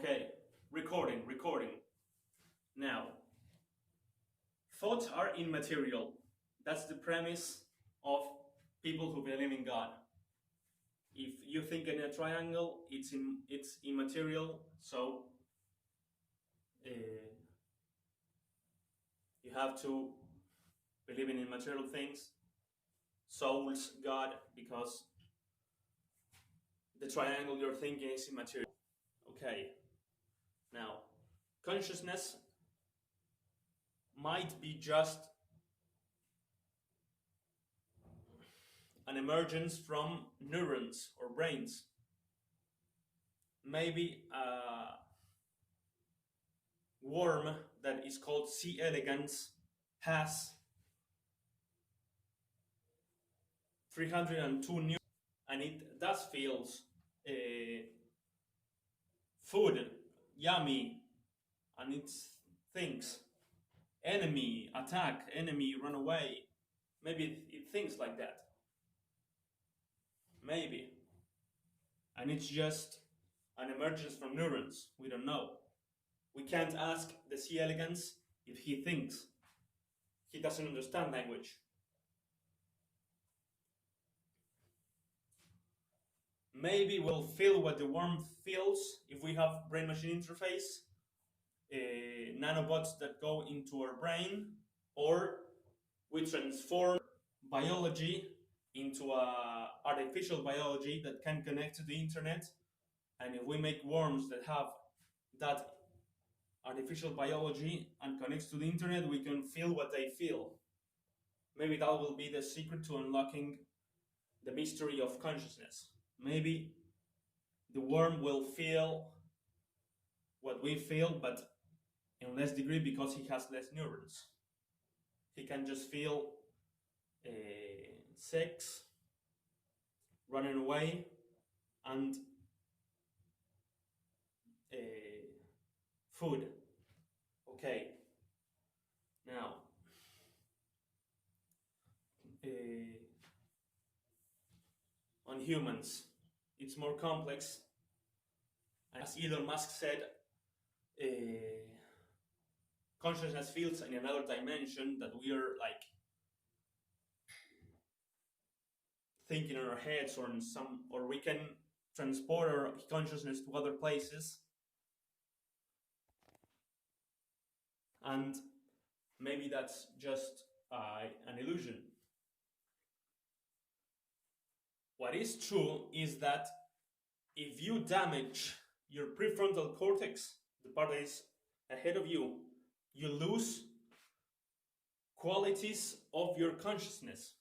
Okay, recording. Now, thoughts are immaterial. That's the premise of people who believe in God. If you think in a triangle, it's immaterial, so you have to believe in immaterial things, souls, God, because the triangle you're thinking is immaterial. Okay, now, consciousness might be just an emergence from neurons or brains. Maybe a worm that is called C. elegans has 302 neurons, and it does feels food, yummy, and it thinks enemy, attack, enemy, run away. Maybe it thinks like that. Maybe. And it's just an emergence from neurons. We don't know. We can't ask the C. elegans if he thinks. He doesn't understand language. Maybe we'll feel what the worm feels if we have brain-machine interface, nanobots that go into our brain, or we transform biology into a artificial biology that can connect to the internet. And if we make worms that have that artificial biology and connects to the internet, we can feel what they feel. Maybe that will be the secret to unlocking the mystery of consciousness. Maybe the worm will feel what we feel, but in less degree because he has less neurons. He can just feel sex, running away, and food. Okay. Now, on humans, it's more complex. As Elon Musk said, consciousness feels in another dimension that we are like thinking in our heads or we can transport our consciousness to other places. And maybe that's just an illusion. What is true is that if you damage your prefrontal cortex, the part that is ahead of you, you lose qualities of your consciousness.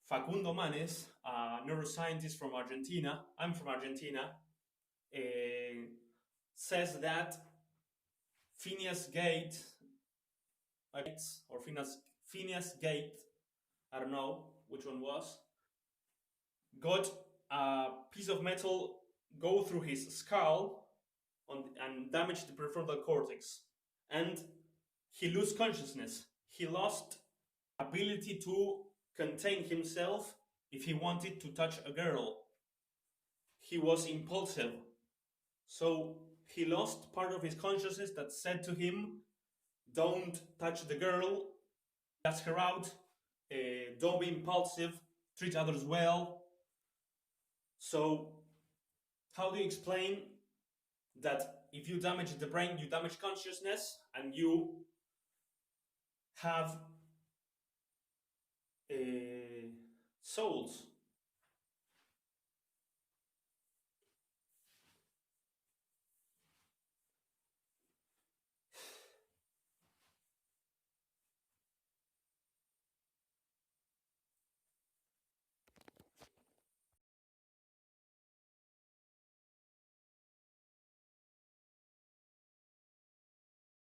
Facundo Manes, a neuroscientist from Argentina, I'm from Argentina, says that Phineas Gate, I don't know which one was, got a piece of metal go through his skull and damage the prefrontal cortex. And he lost consciousness. He lost ability to contain himself if he wanted to touch a girl. He was impulsive. So he lost part of his consciousness that said to him, don't touch the girl, ask her out, don't be impulsive, treat others well. So how do you explain that if you damage the brain, you damage consciousness, and you have souls?